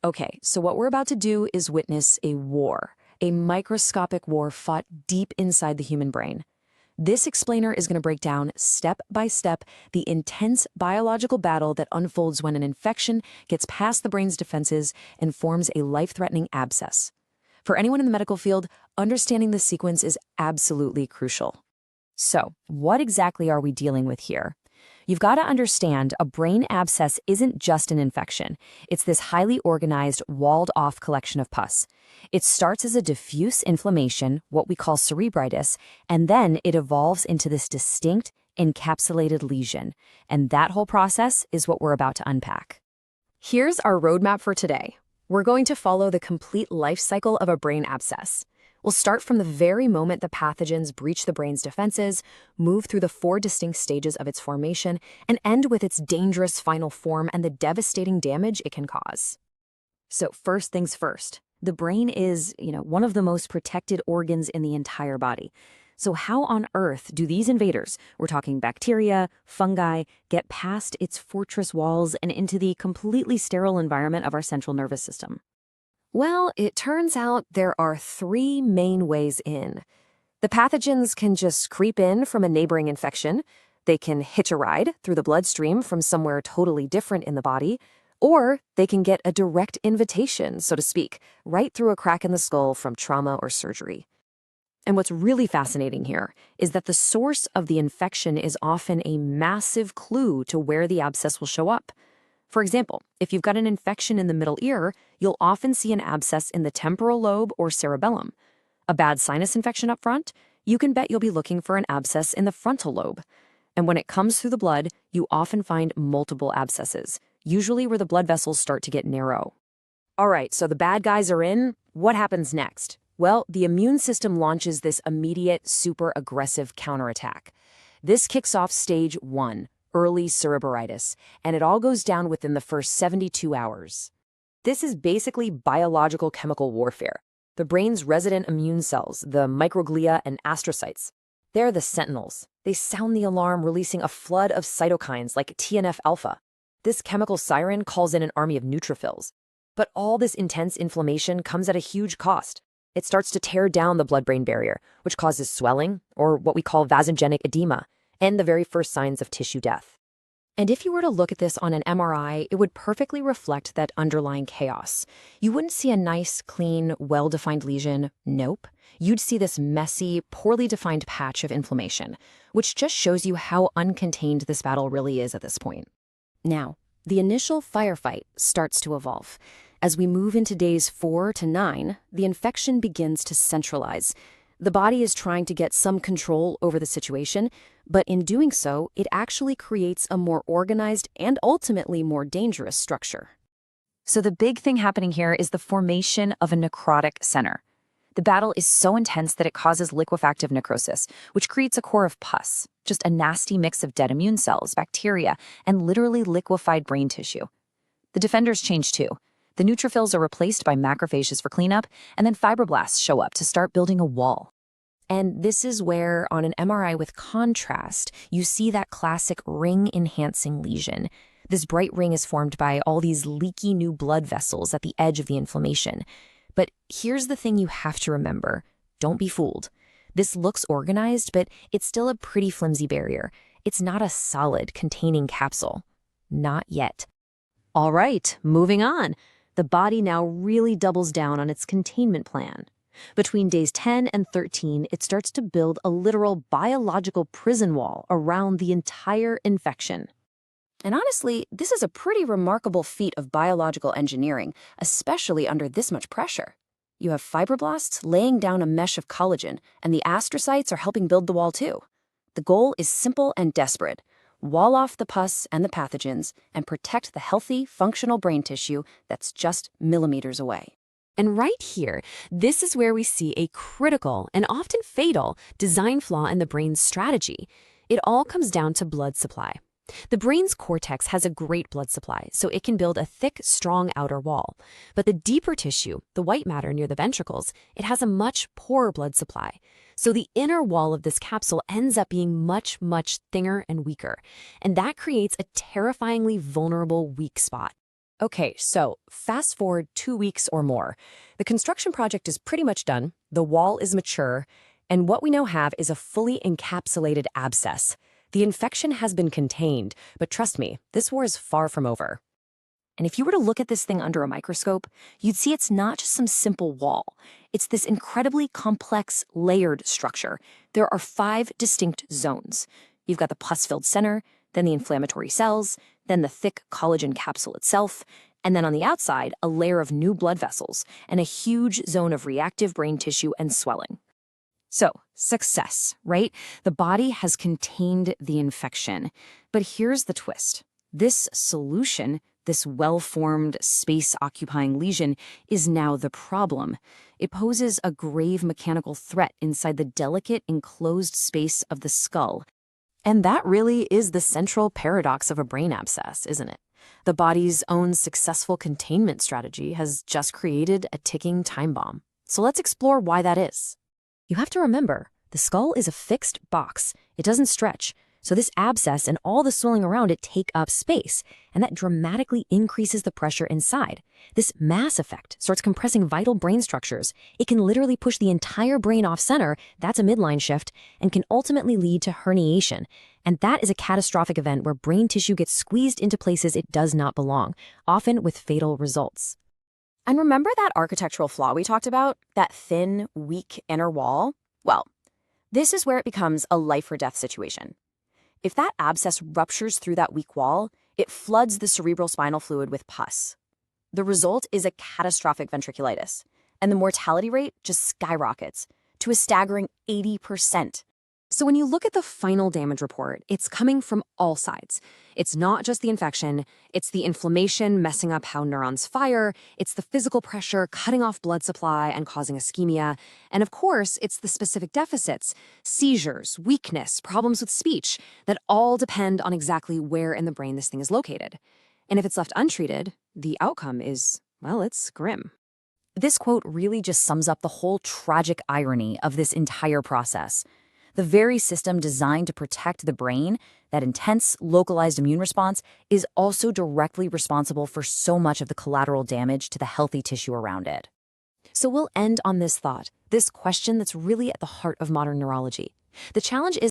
Okay, so what we're about to do is witness a war, a microscopic war fought deep inside the human brain. This explainer is going to break down step by step the intense biological battle that unfolds when an infection gets past the brain's defenses and forms a life-threatening abscess. For anyone in the medical field, understanding this sequence is absolutely crucial. So, what exactly are we dealing with here? You've got to understand a brain abscess isn't just an infection. It's this highly organized, walled-off collection of pus. It starts as a diffuse inflammation, what we call cerebritis, and then it evolves into this distinct, encapsulated lesion. And that whole process is what we're about to unpack. Here's our roadmap for today. We're going to follow the complete life cycle of a brain abscess. We'll start from the very moment the pathogens breach the brain's defenses, move through the 4 distinct stages of its formation, and end with its dangerous final form and the devastating damage it can cause. So first things first, the brain is, one of the most protected organs in the entire body. So how on earth do these invaders, we're talking bacteria, fungi, get past its fortress walls and into the completely sterile environment of our central nervous system? Well, it turns out there are 3 main ways in. The pathogens can just creep in from a neighboring infection, they can hitch a ride through the bloodstream from somewhere totally different in the body, or they can get a direct invitation, so to speak, right through a crack in the skull from trauma or surgery. And what's really fascinating here is that the source of the infection is often a massive clue to where the abscess will show up. For example, if you've got an infection in the middle ear, you'll often see an abscess in the temporal lobe or cerebellum. A bad sinus infection up front, you can bet you'll be looking for an abscess in the frontal lobe. And when it comes through the blood, you often find multiple abscesses, usually where the blood vessels start to get narrow. All right, so the bad guys are in. What happens next? Well, the immune system launches this immediate, super aggressive counterattack. This kicks off stage 1. Early cerebritis, and it all goes down within the first 72 hours. This is basically biological chemical warfare. The brain's resident immune cells, the microglia and astrocytes, they're the sentinels. They sound the alarm, releasing a flood of cytokines like TNF-alpha. This chemical siren calls in an army of neutrophils. But all this intense inflammation comes at a huge cost. It starts to tear down the blood-brain barrier, which causes swelling, or what we call vasogenic edema, and the very first signs of tissue death. And if you were to look at this on an MRI, it would perfectly reflect that underlying chaos. You wouldn't see a nice, clean, well-defined lesion. Nope. You'd see this messy, poorly defined patch of inflammation, which just shows you how uncontained this battle really is at this point. Now, the initial firefight starts to evolve. As we move into days 4 to 9, the infection begins to centralize. The body is trying to get some control over the situation, but in doing so, it actually creates a more organized and ultimately more dangerous structure. So the big thing happening here is the formation of a necrotic center. The battle is so intense that it causes liquefactive necrosis, which creates a core of pus, just a nasty mix of dead immune cells, bacteria, and literally liquefied brain tissue. The defenders change too. The neutrophils are replaced by macrophages for cleanup, and then fibroblasts show up to start building a wall. And this is where, on an MRI with contrast, you see that classic ring-enhancing lesion. This bright ring is formed by all these leaky new blood vessels at the edge of the inflammation. But here's the thing you have to remember. Don't be fooled. This looks organized, but it's still a pretty flimsy barrier. It's not a solid, containing capsule. Not yet. All right, moving on. The body now really doubles down on its containment plan. Between days 10 and 13, it starts to build a literal biological prison wall around the entire infection. And honestly, this is a pretty remarkable feat of biological engineering, especially under this much pressure. You have fibroblasts laying down a mesh of collagen, and the astrocytes are helping build the wall too. The goal is simple and desperate. Wall off the pus and the pathogens, and protect the healthy, functional brain tissue that's just millimeters away. And right here, this is where we see a critical and often fatal design flaw in the brain's strategy. It all comes down to blood supply. The brain's cortex has a great blood supply, so it can build a thick, strong outer wall. But the deeper tissue, the white matter near the ventricles, it has a much poorer blood supply. So the inner wall of this capsule ends up being much, much thinner and weaker. And that creates a terrifyingly vulnerable weak spot. Okay, so fast forward 2 weeks or more. The construction project is pretty much done, the wall is mature, and what we now have is a fully encapsulated abscess. The infection has been contained, but trust me, this war is far from over. And if you were to look at this thing under a microscope, you'd see it's not just some simple wall. It's this incredibly complex, layered structure. There are 5 distinct zones. You've got the pus-filled center, then the inflammatory cells, then the thick collagen capsule itself, and then on the outside, a layer of new blood vessels and a huge zone of reactive brain tissue and swelling. So, success, right? The body has contained the infection. But here's the twist. This solution, this well-formed, space-occupying lesion, is now the problem. It poses a grave mechanical threat inside the delicate, enclosed space of the skull. And that really is the central paradox of a brain abscess, isn't it? The body's own successful containment strategy has just created a ticking time bomb. So let's explore why that is. You have to remember, the skull is a fixed box. It doesn't stretch. So this abscess and all the swelling around it take up space, and that dramatically increases the pressure inside. This mass effect starts compressing vital brain structures. It can literally push the entire brain off center, that's a midline shift, and can ultimately lead to herniation. And that is a catastrophic event where brain tissue gets squeezed into places it does not belong, often with fatal results. And remember that architectural flaw we talked about? That thin, weak inner wall? Well, this is where it becomes a life or death situation. If that abscess ruptures through that weak wall, it floods the cerebral spinal fluid with pus. The result is a catastrophic ventriculitis, and the mortality rate just skyrockets to a staggering 80%. So when you look at the final damage report, it's coming from all sides. It's not just the infection, it's the inflammation messing up how neurons fire, it's the physical pressure cutting off blood supply and causing ischemia, and of course, it's the specific deficits, seizures, weakness, problems with speech, that all depend on exactly where in the brain this thing is located. And if it's left untreated, the outcome is, well, it's grim. This quote really just sums up the whole tragic irony of this entire process. The very system designed to protect the brain, that intense, localized immune response, is also directly responsible for so much of the collateral damage to the healthy tissue around it. So we'll end on this thought, this question that's really at the heart of modern neurology. The challenge is